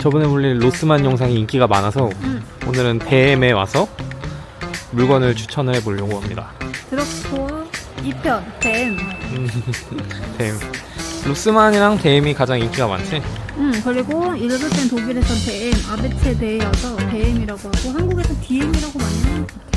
저번에 올린 로스만 영상이 인기가 많아서 오늘은 댐에 와서 물건을 추천을 해보려고 합니다. 드럭스토어 2편 댐. 댐. 로스만이랑 댐이 가장 인기가 많지? 그리고 읽을 땐 독일에선 댐, 아베체대여서 댐이라고 하고 한국에서 DM이라고 많이 하는 것 같아요.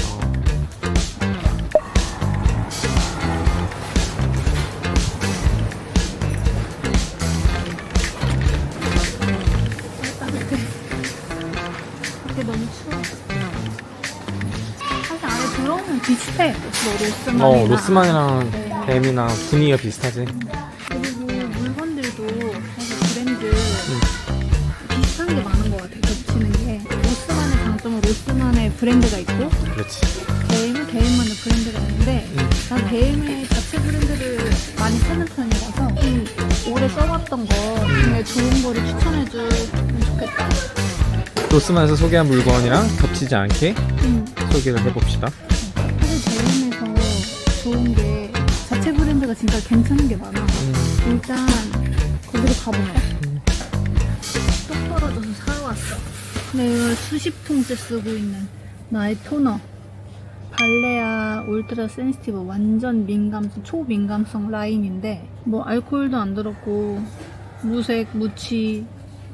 밖에 너무 추워. 사실 안에 들어오면 비슷해. 뭐 로스만이랑 네. 댐이랑 분위기가 비슷하지. 그리고 물건들도 사실 브랜드 비슷한 게 많은 것 같아요. 겹치는 게. 로스만의 장점은 로스만의 브랜드가 있고 그렇지. 대임은 대임만의 브랜드가 있는데 난 대임의 자체 브랜드를 많이 쓰는 편이라서 오래 써봤던 거 중에 좋은 거를 추천해주면 좋겠다. 로스만에서 소개한 물건이랑 겹치지 않게 소개를 해봅시다. 사실 대임에서 좋은 게 자체 브랜드가 진짜 괜찮은 게 많아. 일단 거기로 가볼까? 똑 떨어져서 사러 왔어. 근데 이걸 수십 통째 쓰고 있는 나의 토너. 발레아 울트라 센시티브 완전 민감성, 초민감성 라인인데 뭐 알코올도 안 들었고 무색, 무취,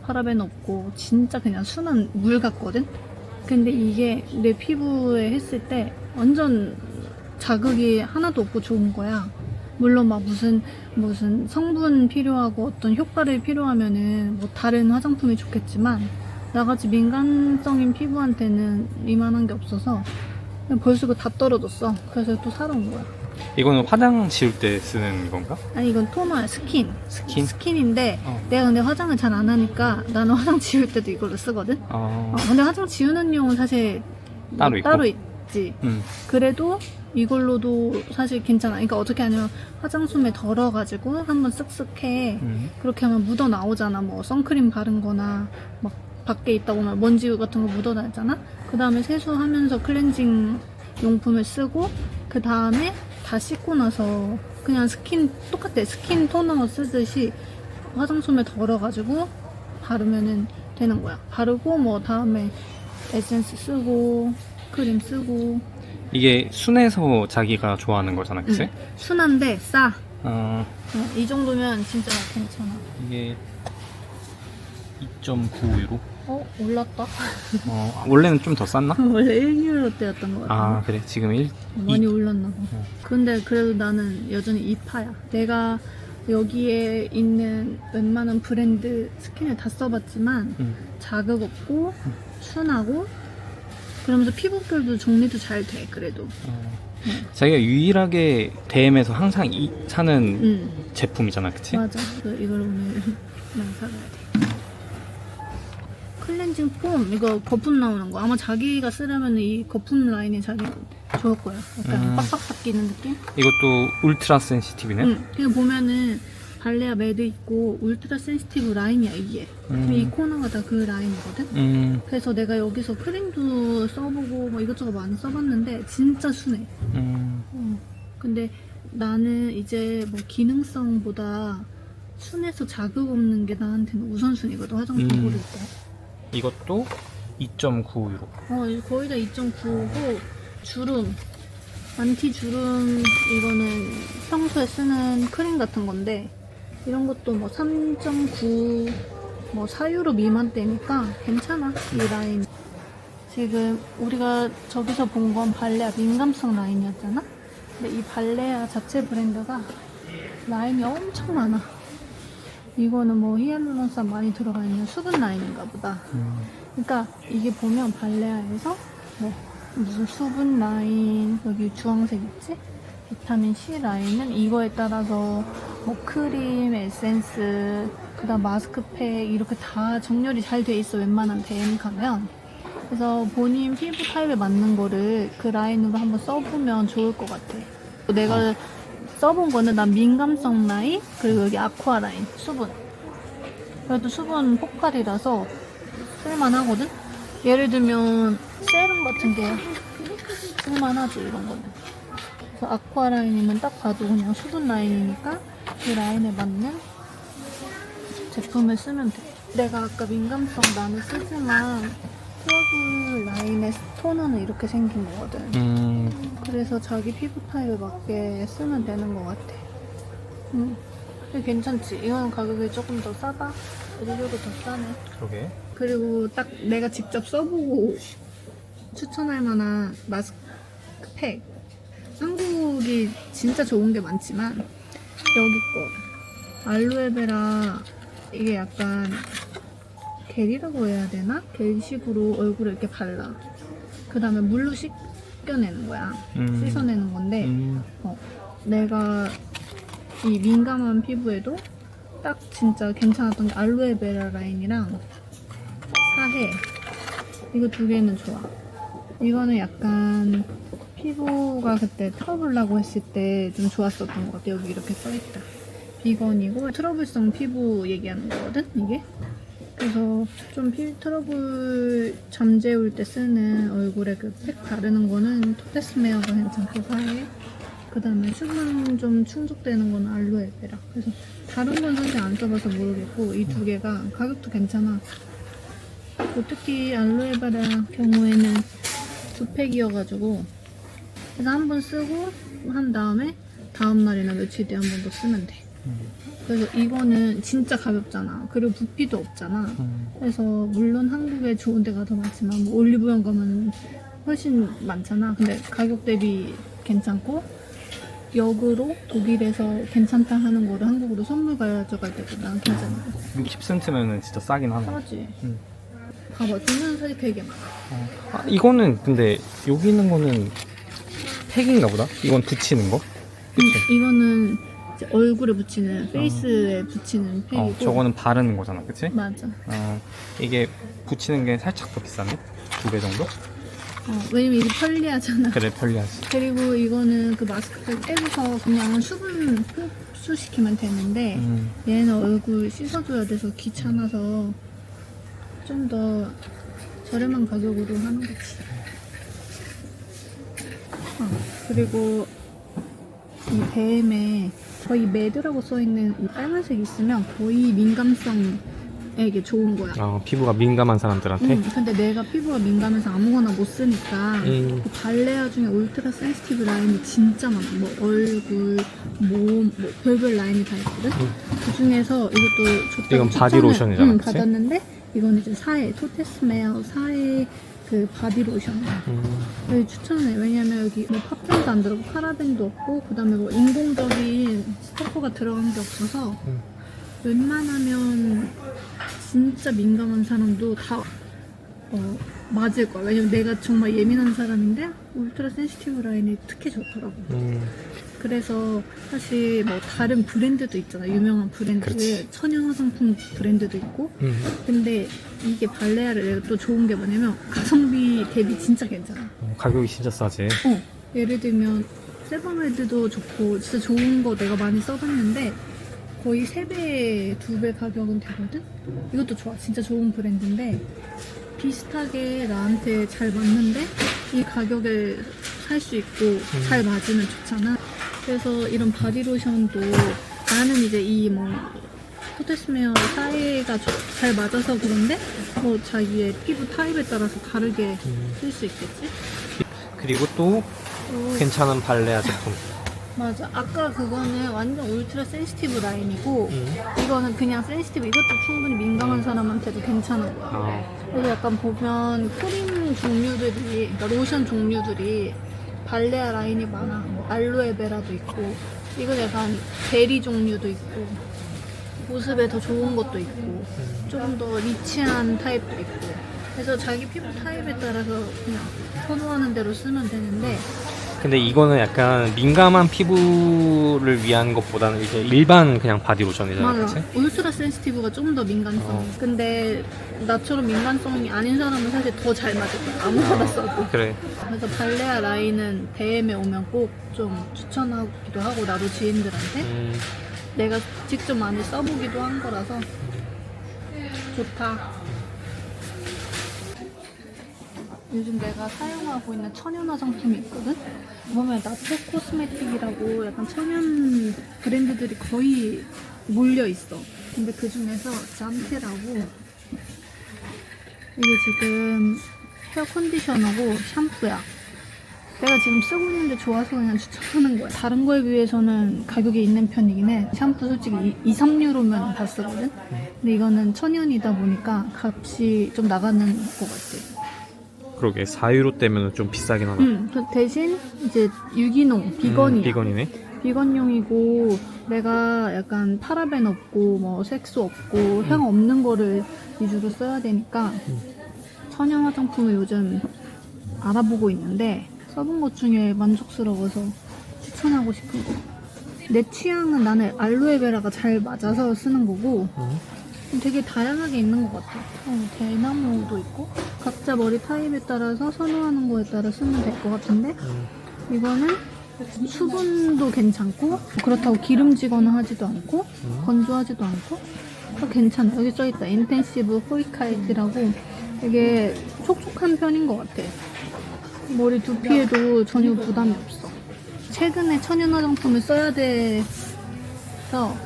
파라벤 없고 진짜 그냥 순한 물 같거든? 근데 이게 내 피부에 했을 때 완전 자극이 하나도 없고 좋은 거야. 물론 막 무슨 성분 필요하고 어떤 효과를 필요하면은 뭐 다른 화장품이 좋겠지만 나같이 민감성인 피부한테는 이만한 게 없어서 벌써 그거 다 떨어졌어. 그래서 또 사러 온 거야. 이거는 화장 지울 때 쓰는 건가? 아니 이건 토너야. 스킨? 스킨? 스킨인데 내가 근데 화장을 잘 안 하니까 나는 화장 지울 때도 이걸로 쓰거든? 근데 화장 지우는 용은 사실 따로 있지. 그래도 이걸로도 사실 괜찮아. 그러니까 어떻게 하냐면 화장솜에 덜어가지고 한번 쓱쓱 해. 그렇게 하면 묻어 나오잖아. 뭐 선크림 바른 거나 막 밖에 있다 보면 먼지 같은 거 묻어 나잖아. 그 다음에 세수하면서 클렌징 용품을 쓰고 그 다음에 다 씻고 나서 그냥 똑같아. 스킨 토너 쓰듯이 화장솜에 덜어가지고 바르면은 되는 거야. 바르고 뭐 다음에 에센스 쓰고 크림 쓰고. 이게 순해서 자기가 좋아하는 거잖아, 그치? 순한데 싸. 이 정도면 진짜 괜찮아. 이게 2.9유로? 올랐다. 원래는 좀 더 쌌나? 원래 1유로대였던 것 같아. 아, 그래. 지금 많이 올랐나 봐. 근데 그래도 나는 여전히 2파야. 내가 여기에 있는 웬만한 브랜드 스킨을 다 써봤지만 자극 없고 순하고 그러면서 피부결도 정리도 잘 돼. 그래도 자기가 유일하게 댐에서 항상 사는 제품이잖아, 그치? 맞아. 이걸 오늘 난 사가야 돼. 클렌징 폼 이거 거품 나오는 거 아마 자기가 쓰려면 이 거품 라인이 자기 좋을 거야. 약간 빡빡 끼는 느낌? 이것도 울트라 센시티브네? 그냥 보면은 발레아 매드 있고 울트라 센시티브 라인이야 이게. 이 코너가 다 그 라인이거든. 그래서 내가 여기서 크림도 써보고 뭐 이것저것 많이 써봤는데 진짜 순해. 근데 나는 이제 뭐 기능성보다 순해서 자극 없는 게 나한테는 우선순위거든. 화장품 고를 때. 이것도 2.9유로. 거의 다 2.9고 주름, 안티 주름 이거는 평소에 쓰는 크림 같은 건데 이런 것도 뭐 3.9, 뭐 4유로 미만대니까 괜찮아. 이 라인. 지금 우리가 저기서 본 건 발레아 민감성 라인이었잖아. 근데 이 발레아 자체 브랜드가 라인이 엄청 많아. 이거는 뭐 히알루론산 많이 들어가 있는 수분 라인인가 보다. 그러니까 이게 보면 발레아에서 뭐 무슨 수분 라인, 여기 주황색 있지? 비타민 C 라인은 이거에 따라서 뭐 크림, 에센스, 그다음 마스크팩 이렇게 다 정렬이 잘 돼 있어. 웬만한 댐 가면. 그래서 본인 피부 타입에 맞는 거를 그 라인으로 한번 써보면 좋을 것 같아. 내가 써본 거는 난 민감성 라인, 그리고 여기 아쿠아 라인, 수분. 그래도 수분 폭발이라서 쓸만하거든? 예를 들면 세럼 같은 게 쓸만하지, 이런 거는. 그래서 아쿠아 라인이면 딱 봐도 그냥 수분 라인이니까 이 라인에 맞는 제품을 쓰면 돼. 내가 아까 민감성 나는 쓰지만 트러블 라인의 토너는 이렇게 생긴 거거든. 그래서 자기 피부 타입에 맞게 쓰면 되는 것 같아. 근데 괜찮지? 이건 가격이 조금 더 싸다? 의료도 더 싸네. 그러게. 그리고 딱 내가 직접 써보고 추천할 만한 마스크팩. 한국이 진짜 좋은 게 많지만 여기 거 알로에베라 이게 약간 겔이라고 해야 되나? 겔식으로 얼굴에 이렇게 발라. 그 다음에 물로 씻겨내는 거야. 씻어내는 건데 내가 이 민감한 피부에도 딱 진짜 괜찮았던 게 알로에베라 라인이랑 사해 이거 두 개는 좋아. 이거는 약간 피부가 그때 트러블 나고 했을 때 좀 좋았었던 것 같아. 여기 이렇게 써있다. 비건이고 트러블성 피부 얘기하는 거거든 이게. 그래서 좀 트러블 잠재울 때 쓰는 얼굴에 그 팩 바르는 거는 토테스메어가 괜찮고 사해. 그 다음에 수분 좀 충족되는 거는 알로에베라. 그래서 다른 건 사실 안 써봐서 모르겠고 이 두 개가 가격도 괜찮아. 특히 알로에베라 경우에는 두 팩이어가지고 그래서 한 번 쓰고 한 다음에 다음날이나 며칠 뒤에 한 번 더 쓰면 돼. 그래서 이거는 진짜 가볍잖아. 그리고 부피도 없잖아. 그래서 물론 한국에 좋은 데가 더 많지만 뭐 올리브영 가면 훨씬 많잖아. 근데 가격 대비 괜찮고 역으로 독일에서 괜찮다 하는 거를 한국으로 선물 가져갈 때도 난 괜찮아. 60센트면은 진짜 싸긴 하네. 싸지. 봐봐, 주는 사실 되게 많아. 아, 이거는 근데 여기 있는 거는 팩인가 보다? 이건 붙이는 거? 그치? 이거는 이제 얼굴에 붙이는, 페이스에 붙이는 팩이고. 저거는 바르는 거잖아, 그치? 맞아. 이게 붙이는 게 살짝 더 비싸네? 2배 정도? 왜냐면 이게 편리하잖아. 그래, 편리하지. 그리고 이거는 그 마스크팩 떼고서 그냥 수분 흡수시키면 되는데 얘는 얼굴 씻어줘야 돼서 귀찮아서 좀 더 저렴한 가격으로 하는 거지. 그리고 이 BM에 거의 매드라고 써있는 이 빨간색이 있으면 거의 민감성에게 좋은 거야. 피부가 민감한 사람들한테? 근데 내가 피부가 민감해서 아무거나 못 쓰니까 그 발레아 중에 울트라 센시티브 라인이 진짜 많아. 뭐 얼굴, 몸, 뭐 별별 라인이 다 있거든? 그 중에서 이것도 좋다고 이건 바디로션이잖아, 그치? 받았는데 이거는 이제 사해, 토테스메어 사해 그 바디로션이야. 여기 추천해. 왜냐면 여기 뭐 파편도 안 들어가고 파라벤도 없고 그 다음에 뭐 인공적인 스토커가 들어간 게 없어서 웬만하면 진짜 민감한 사람도 다 맞을 거야. 왜냐면 내가 정말 예민한 사람인데 울트라 센시티브 라인이 특히 좋더라고. 그래서 사실 뭐 다른 브랜드도 있잖아. 유명한 브랜드, 그렇지. 천연 화장품 브랜드도 있고. 근데 이게 발레아를 내가 또 좋은 게 뭐냐면 가성비 대비 진짜 괜찮아. 가격이 진짜 싸지. 예를 들면 세번웨드도 좋고 진짜 좋은 거 내가 많이 써봤는데 거의 3배, 2배 가격은 되거든? 이것도 좋아. 진짜 좋은 브랜드인데 비슷하게 나한테 잘 맞는데 이 가격에 살 수 있고 잘 맞으면 좋잖아. 그래서 이런 바디로션도 나는 이제 이 뭐 토테스메어 사이가 잘 맞아서 그런데 뭐 자기의 피부 타입에 따라서 다르게 쓸 수 있겠지? 그리고 또 괜찮은 발레아 제품. 맞아. 아까 그거는 완전 울트라 센시티브 라인이고 이거는 그냥 센시티브. 이것도 충분히 민감한 사람한테도 괜찮은 거야. 그래서 약간 보면 크림 종류들이, 그러니까 로션 종류들이 발레아 라인이 많아. 뭐 알로에베라도 있고 이건 약간 베리 종류도 있고 보습에 더 좋은 것도 있고 조금 더 리치한 타입도 있고 그래서 자기 피부 타입에 따라서 그냥 선호하는 대로 쓰면 되는데 근데 이거는 약간 민감한 피부를 위한 것보다는 이제 일반 그냥 바디로션이잖아, 맞아. 그치? 울트라 센시티브가 좀 더 민감성. 근데 나처럼 민감성이 아닌 사람은 사실 더 잘 맞을 거야. 아무거나 써도. 그래. 그래서 발레아 라인은 BM에 오면 꼭 좀 추천하기도 하고 나도 지인들한테 내가 직접 많이 써보기도 한 거라서 좋다. 요즘 내가 사용하고 있는 천연 화장품이 있거든? 보면 나토 코스메틱이라고 약간 천연 브랜드들이 거의 몰려 있어. 근데 그 중에서 잠테라고 이게 지금 헤어 컨디셔너고 샴푸야. 내가 지금 쓰고 있는데 좋아서 그냥 추천하는 거야. 다른 거에 비해서는 가격이 있는 편이긴 해. 샴푸 솔직히 2, 3유로면 다 쓰거든? 근데 이거는 천연이다 보니까 값이 좀 나가는 것 같아. 그러게 4유로 때면 좀 비싸긴 하다. 그 대신 이제 유기농, 비건이야. 비건이네. 비건용이고 내가 약간 파라벤 없고 뭐 색소 없고 향 없는 거를 위주로 써야 되니까 천연 화장품을 요즘 알아보고 있는데 써본 것 중에 만족스러워서 추천하고 싶은 거. 내 취향은 나는 알로에베라가 잘 맞아서 쓰는 거고 되게 다양하게 있는 것 같아. 대나무도 있고 각자 머리 타입에 따라서 선호하는 거에 따라 쓰면 될 것 같은데 이거는 수분도 괜찮고 그렇다고 기름지거나 하지도 않고 건조하지도 않고 다 괜찮아. 여기 써있다. 인텐시브 호이카이트라고 되게 촉촉한 편인 것 같아. 머리 두피에도 전혀 부담이 없어. 최근에 천연 화장품을 써야 돼서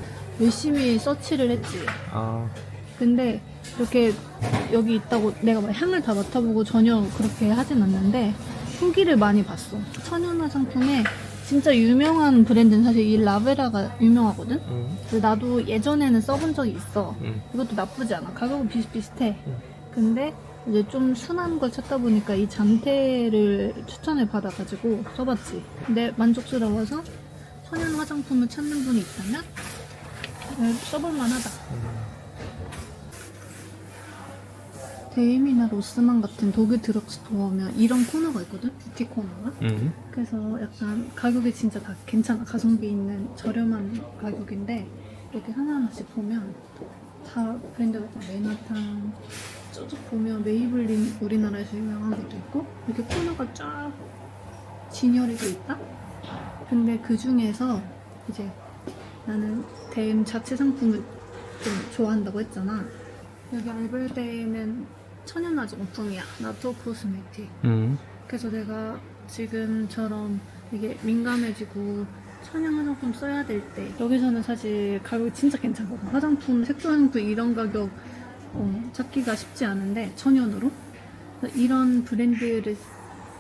열심히 서치를 했지. 아, 근데 이렇게 여기 있다고 내가 막 향을 다 맡아보고 전혀 그렇게 하진 않는데 후기를 많이 봤어. 천연 화장품에 진짜 유명한 브랜드는 사실 이 라베라가 유명하거든? 그래서 나도 예전에는 써본 적이 있어. 이것도 나쁘지 않아. 가격은 비슷비슷해. 근데 이제 좀 순한 걸 찾다 보니까 이 잠테를 추천을 받아가지고 써봤지. 근데 만족스러워서 천연 화장품을 찾는 분이 있다면 써볼만 하다. 데임이나 로스만 같은 독일 드럭스토어면 이런 코너가 있거든? 뷰티 코너가? 그래서 약간 가격이 진짜 다 괜찮아. 가성비 있는 저렴한 가격인데 이렇게 하나하나씩 보면 다 브랜드가 다 맨하탄 쭉 보면 메이블린 우리나라에서 유명한 것도 있고 이렇게 코너가 쫙 진열이 돼 있다? 근데 그 중에서 이제 나는 데임 자체 상품을 좀 좋아한다고 했잖아. 여기 알벨데는 천연 화장품이야. 나토 코스메틱. 그래서 내가 지금처럼 이게 민감해지고 천연 화장품 써야 될 때 여기서는 사실 가격이 진짜 괜찮거든. 화장품, 색조 화장품 이런 가격 찾기가 쉽지 않은데 천연으로 이런 브랜드를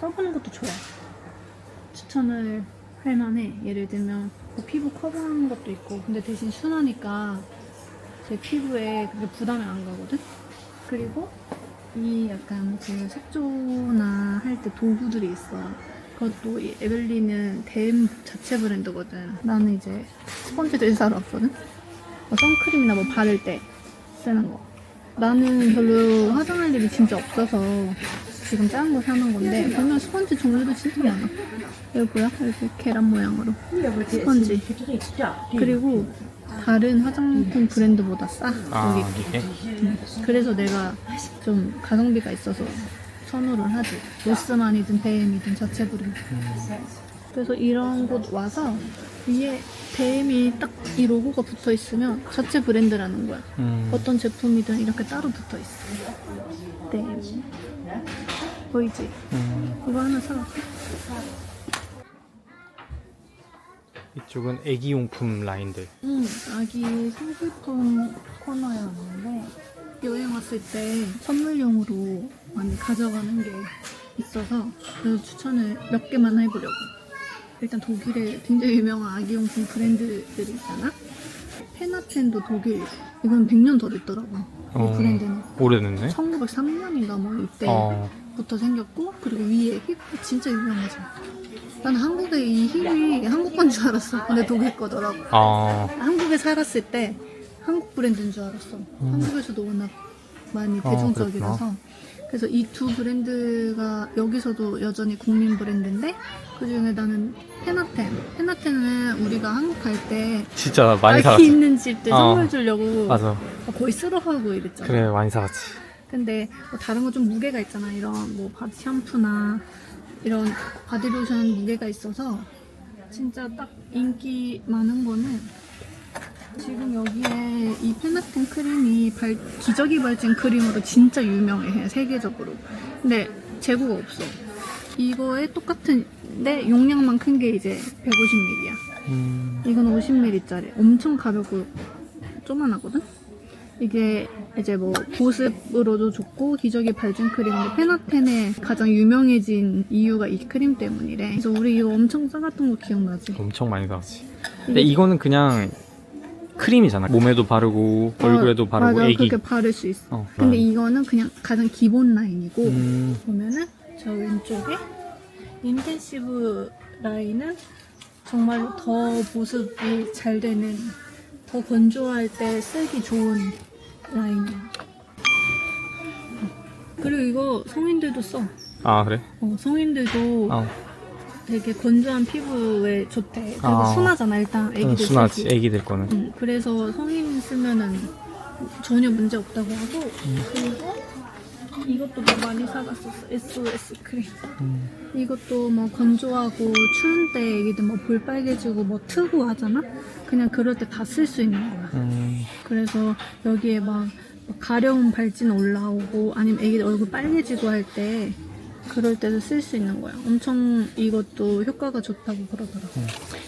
써보는 것도 좋아. 추천을 할 만해. 예를 들면 뭐 피부 커버하는 것도 있고 근데 대신 순하니까 제 피부에 그렇게 부담이 안 가거든? 그리고 이 약간 그 색조나 할 때 도구들이 있어. 그것도 이 에벨리는 댐 자체 브랜드거든. 나는 이제 스펀지를 사러 왔거든? 뭐 선크림이나 뭐 바를 때 쓰는 거. 나는 별로 화장할 일이 진짜 없어서 지금 작은 거 사는 건데 보면 스펀지 종류도 진짜 많아. 여기 보여? 이렇게 계란 모양으로 스펀지. 그리고 다른 화장품 브랜드보다 싸. 여기. 이게? 그래서 내가 좀 가성비가 있어서 선호를 하지. 로스만이든 데임이든 자체 브랜드. 그래서 이런 곳 와서 위에 데임이 딱 이 로고가 붙어 있으면 자체 브랜드라는 거야. 어떤 제품이든 이렇게 따로 붙어 있어. 데임. 보이지? 이거 하나 사갈까? 이쪽은 애기용품 라인들. 아기 생필품 코너였는데 여행 왔을 때 선물용으로 많이 가져가는 게 있어서 그래서 추천을 몇 개만 해보려고. 일단 독일에 굉장히 유명한 아기용품 브랜드들이 있잖아. 페나텐도 독일. 이건 100년 더 됐더라고. 이 브랜드는. 오래됐네. 1903년인가 뭐 이때부터 생겼고 그리고 위에 힙 진짜 유명하지. 난 한국에 이 힙이 한국 건 줄 알았어. 근데 독일 거더라고. 한국에 살았을 때 한국 브랜드인 줄 알았어. 한국에서도 워낙 많이 대중적이라서. 그래서 이 두 브랜드가 여기서도 여전히 국민 브랜드인데 그 중에 나는 페나텐은 우리가 한국 갈 때 진짜 많이 아기 사갔지. 있는 집들 선물 주려고 맞아. 거의 쓸어하고 이랬잖아. 그래, 많이 사갔지. 근데 뭐 다른 거 좀 무게가 있잖아. 이런 뭐 바디 샴푸나 이런 바디로션 무게가 있어서 진짜 딱 인기 많은 거는 지금 여기에 이 페나텐 크림이 기저귀 발진 크림으로 진짜 유명해. 세계적으로. 근데 재고가 없어. 이거에 똑같은데 용량만 큰 게 이제 150ml야. 이건 50ml짜리. 엄청 가볍고 조만하거든? 이게 이제 뭐 보습으로도 좋고 기저귀 발진 크림인데 페나텐에 가장 유명해진 이유가 이 크림 때문이래. 그래서 우리 이거 엄청 싸갔던 거 기억나지? 엄청 많이 사왔지. 근데 이거는 그냥 크림이잖아. 몸에도 바르고 얼굴에도 바르고 맞아, 애기. 그렇게 바를 수 있어. 근데 근데 이거는 그냥 가장 기본 라인이고 보면은 저 왼쪽에 인텐시브 라인은 정말로 더 보습이 잘 되는, 더 건조할 때 쓰기 좋은 라인이야. 그리고 이거 성인들도 써. 아 그래? 성인들도 되게 건조한 피부에 좋대. 그리고 순하잖아 일단 애기들 순하지. 쓰기. 애기들 거는. 그래서 성인 쓰면은 전혀 문제 없다고 하고 그리고 이것도 뭐 많이 사갔었어. SOS 크림. 이것도 뭐 건조하고 추운 때 애기들 뭐 볼 빨개지고 뭐 트고 하잖아? 그냥 그럴 때 다 쓸 수 있는 거야. 그래서 여기에 막 가려움 발진 올라오고 아니면 애기들 얼굴 빨개지고 할 때 그럴 때도 쓸 수 있는 거야. 엄청 이것도 효과가 좋다고 그러더라고.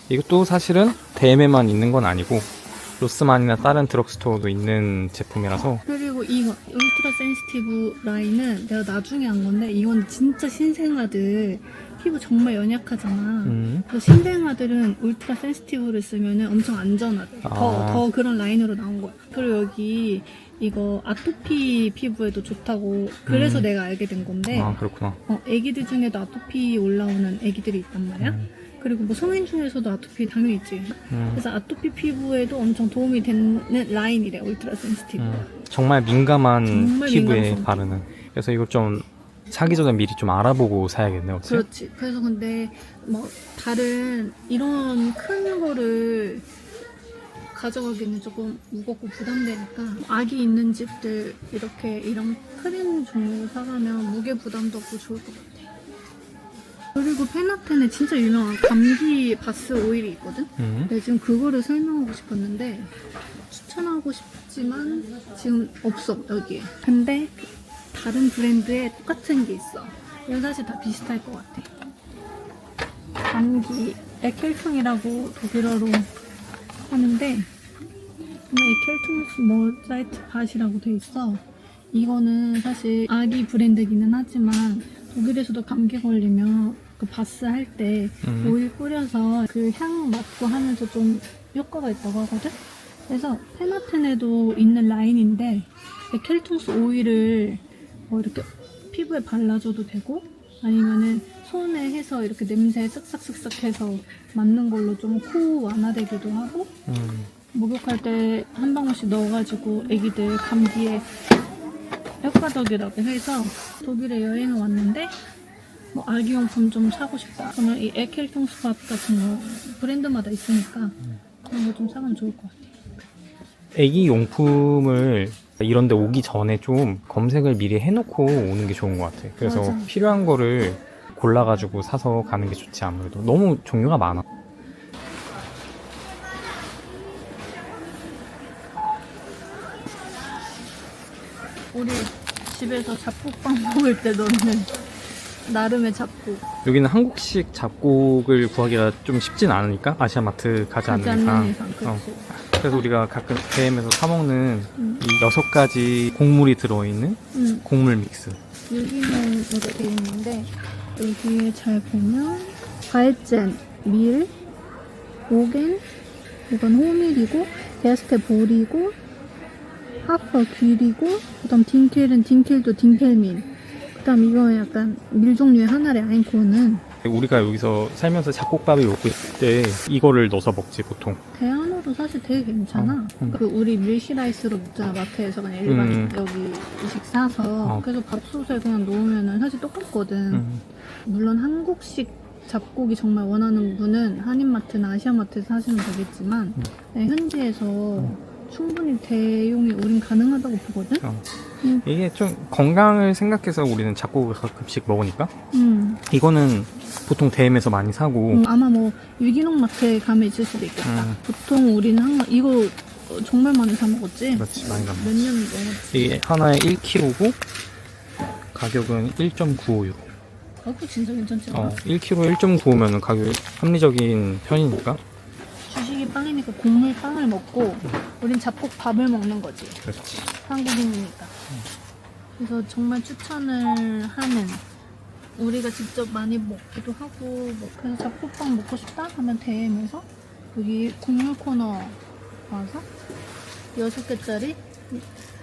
이것도 사실은 대엠에만 있는 건 아니고 로스만이나 다른 드럭스토어도 있는 제품이라서. 그리고 이거 울트라 센시티브 라인은 내가 나중에 한 건데 이건 진짜 신생아들 피부 정말 연약하잖아. 그래서 신생아들은 울트라 센시티브를 쓰면 엄청 안전하대. 더 그런 라인으로 나온 거야. 그리고 여기 이거 아토피 피부에도 좋다고 그래서 내가 알게 된 건데. 아 그렇구나. 애기들 중에도 아토피 올라오는 애기들이 있단 말이야. 그리고 뭐 성인 중에서도 아토피 당연히 있지. 그래서 아토피 피부에도 엄청 도움이 되는 라인이래, 울트라 센시티브. 정말 민감한 피부에 민감성. 바르는. 그래서 이걸 좀 사기 전에 미리 좀 알아보고 사야겠네, 어찌? 그렇지. 그래서 근데 뭐 다른 이런 큰 거를 가져가기는 조금 무겁고 부담되니까 아기 있는 집들 이렇게 이런 크림 종류 사가면 무게 부담도 없고 좋을 것 같아. 그리고 페나텐에 진짜 유명한 감기 바스 오일이 있거든? 내가 지금 그거를 설명하고 싶었는데 추천하고 싶지만 지금 없어 여기에. 근데 다른 브랜드에 똑같은 게 있어. 이건 사실 다 비슷할 것 같아. 감기 에켈퉁이라고 독일어로 하는데 에켈퉁스 모자이트 팟이라고 돼 있어. 이거는 사실 아기 브랜드기는 하지만 독일에서도 감기 걸리면 그 바스 할 때 오일 뿌려서 그 향 맡고 하면서 좀 효과가 있다고 하거든? 그래서 페나텐에도 있는 라인인데 에켈퉁스 오일을 뭐 이렇게 피부에 발라줘도 되고 아니면은 손에 해서 이렇게 냄새 쓱싹쓱싹 해서 맡는 걸로 좀 코 완화되기도 하고 목욕할 때 한 방울씩 넣어가지고 애기들 감기에 효과적이라고 해서 독일에 여행을 왔는데 뭐 아기용품 좀 사고 싶다 그러면 이 에켈퉁스팟 같은 거 브랜드마다 있으니까 그런 거 좀 사가면 좋을 것 같아. 애기 용품을 이런 데 오기 전에 좀 검색을 미리 해놓고 오는 게 좋은 것 같아. 그래서 맞아. 필요한 거를 골라가지고 사서 가는 게 좋지. 아무래도 너무 종류가 많아. 우리 집에서 잡곡빵 먹을 때 넣는 나름의 잡곡. 여기는 한국식 잡곡을 구하기가 좀 쉽진 않으니까 아시아마트 가지 않는 이상. 그렇지. 그래서 우리가 가끔 대엠에서 사 먹는 이 6가지 곡물이 들어있는 곡물 믹스. 여기는 이렇게 돼 있는데 여기에 잘 보면 발젠, 밀, 오겐, 이건 호밀이고 게스테 볼이고 하퍼 귤이고 그다음 딩켈은 딩켈도 딩켈민. 그다음 이거는 약간 밀 종류의 하나래 아인코는. 우리가 여기서 살면서 잡곡밥을 먹고 있을 때 이거를 넣어서 먹지 보통. 대안으로 사실 되게 괜찮아. 그 우리 밀시라이스로 먹잖아 마트에서 그냥 일반 여기 이식 사서. 그래서 밥솥에 그냥 놓으면은 사실 똑같거든. 물론 한국식 잡곡이 정말 원하는 분은 한인마트나 아시아마트에서 사시면 되겠지만 현지에서 충분히 대용이 우린 가능하다고 보거든. 이게 좀 건강을 생각해서 우리는 잡곡을 가끔씩 먹으니까. 이거는 보통 대엠에서 많이 사고. 아마 뭐 유기농 마트에 가면 있을 수도 있겠다. 보통 우리는 항상 이거 정말 많이 사 먹었지. 그렇지, 많이 사 먹었지. 몇 년 먹었지. 이게 하나에 1kg고 가격은 1.95유로. 그거 진짜 괜찮지 않아? 1kg 1.95면은 가격이 합리적인 편이니까. 주식이 빵이니까 곡물 빵을 먹고 우린 잡곡 밥을 먹는 거지. 그렇지. 한국인이니까. 그래서 정말 추천을 하는, 우리가 직접 많이 먹기도 하고 뭐 그래서 잡곡빵 먹고 싶다 하면 대엠에서 여기 곡물 코너 와서 6개짜리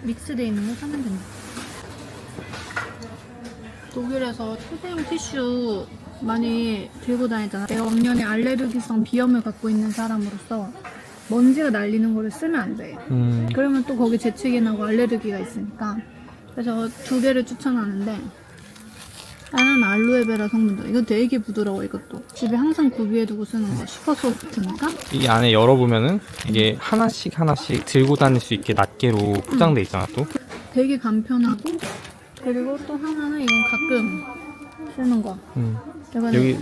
믹스되어 있는 거 사면 됩니다. 독일에서 초대형 티슈 많이 들고 다니잖아. 내가 왕년에 알레르기성 비염을 갖고 있는 사람으로서 먼지가 날리는 거를 쓰면 안 돼. 그러면 또 거기 재채기 나고 알레르기가 있으니까. 그래서 2개를 추천하는데, 나는 알로에베라 성분도. 이거 되게 부드러워. 이것도 집에 항상 구비해두고 쓰는 거. 슈퍼소프트니까. 이 안에 열어보면은 이게 하나씩 들고 다닐 수 있게 낱개로 포장돼 있잖아 또. 되게 간편하고, 그리고 또 하나는 이건 가끔 쓰는 거. 이거는 여기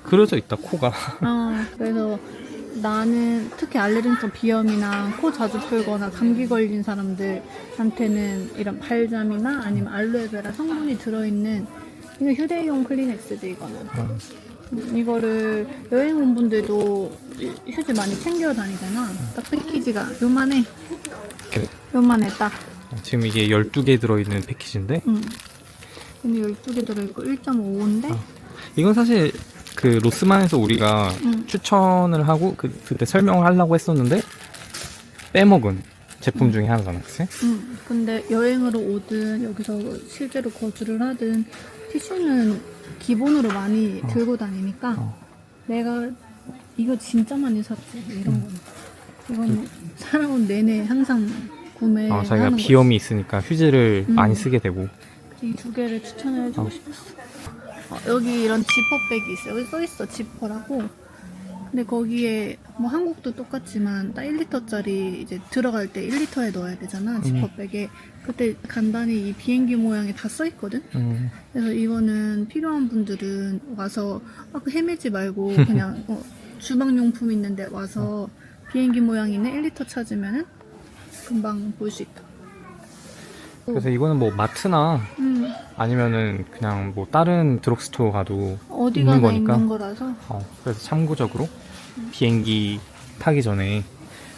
그려져 있다 코가. 그래서 나는 특히 알레르기성 비염이나 코 자주 풀거나 감기 걸린 사람들한테는 이런 발잠이나 아니면 알로에베라 성분이 들어있는, 이거 휴대용 클리넥스지 이거는. 이거를 여행 온 분들도 휴지 많이 챙겨 다니잖아. 딱 패키지가 요만해. 그래. 요만해 딱. 지금 이게 12개 들어있는 패키지인데 근데 12개 들어있고 1.5인데 이건 사실 그 로스만에서 우리가 추천을 하고 그때 설명을 하려고 했었는데 빼먹은 제품 중에 하나잖아, 그치? 근데 여행으로 오든 여기서 실제로 거주를 하든 티슈는 기본으로 많이 들고 다니니까 내가 이거 진짜 많이 샀지, 이런 거는. 이건 살아온 내내 항상 구매하는 자기가 거지. 비염이 있으니까 휴지를 많이 쓰게 되고. 이 2개를 추천을 해주고 싶었어. 여기 이런 지퍼백이 있어. 여기 써있어, 지퍼라고. 근데 거기에 뭐 한국도 똑같지만 딱 1리터짜리 이제 들어갈 때 1리터에 넣어야 되잖아, 지퍼백에. 그때 간단히 이 비행기 모양이 다 써있거든. 그래서 이거는 필요한 분들은 와서 헤매지 말고 그냥 주방용품 있는데 와서 비행기 모양 있는 1리터 찾으면은 금방 볼 수 있다. 그래서 이거는 뭐 마트나 아니면은 그냥 뭐 다른 드럭스토어 가도 어디 있는 가나 거니까. 있는 거라서. 그래서 참고적으로 비행기 타기 전에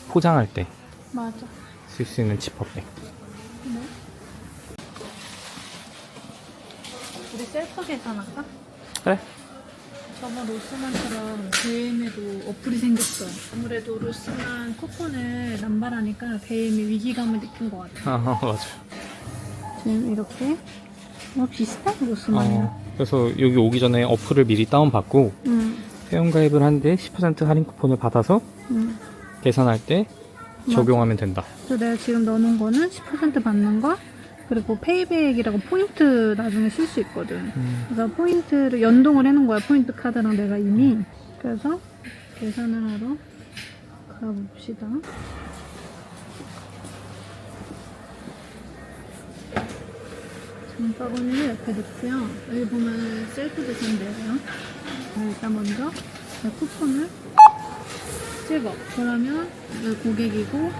포장할 때 맞아. 쓸 수 있는 지퍼백. 네. 우리 셀프 계산할까? 그래? 저번 로스만처럼 DM에도 어플이 생겼어. 아무래도 로스만 쿠폰을 남발하니까 DM이 위기감을 느낀 것 같아. 맞아. 지금 이렇게 비슷해? 로스만이랑. 그래서 여기 오기 전에 어플을 미리 다운받고 회원가입을 하는데 10% 할인 쿠폰을 받아서 계산할 때 적용하면 된다. 그래서 내가 지금 넣어놓은 거는 10% 받는 거, 그리고 페이백이라고 포인트 나중에 쓸 수 있거든. 그래서 포인트를 연동을 해놓은 거야, 포인트 카드랑 내가 이미. 그래서 계산을 하러 가봅시다. 장바구니를 옆에 넣고요. 여기 보면 셀프 계산대요. 일단 먼저 쿠폰을 찍어. 그러면 여기 고객이고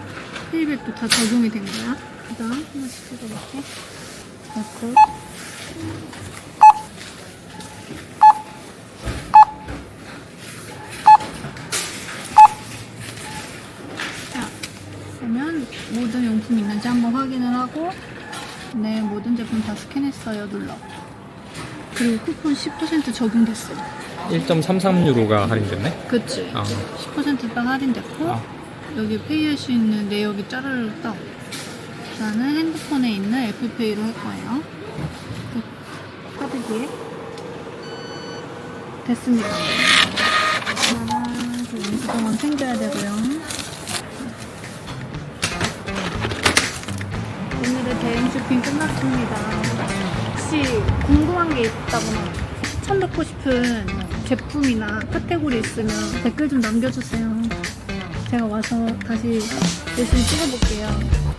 페이백도 다 적용이 된 거야. 그 다음 하나씩 찍어볼게. 됐고. 자, 그러면 모든 용품이 있는지 한번 확인을 하고, 네, 모든 제품 다 스캔했어요 눌러. 그리고 쿠폰 10% 적용됐어. 1.33유로가 할인됐네? 그치. 10% 딱 할인됐고, 여기 페이할 수 있는 내역이 짜르르 떠. 나는 핸드폰에 있는 애플페이로 할 거예요. 카드기에 됐습니다. 하나, 그동안 챙겨야 되고요. 오늘의 대행 쇼핑 끝났습니다. 혹시 궁금한 게 있다거나 추천받고 싶은 제품이나 카테고리 있으면 댓글 좀 남겨주세요. 제가 와서 다시 열심히 찍어볼게요.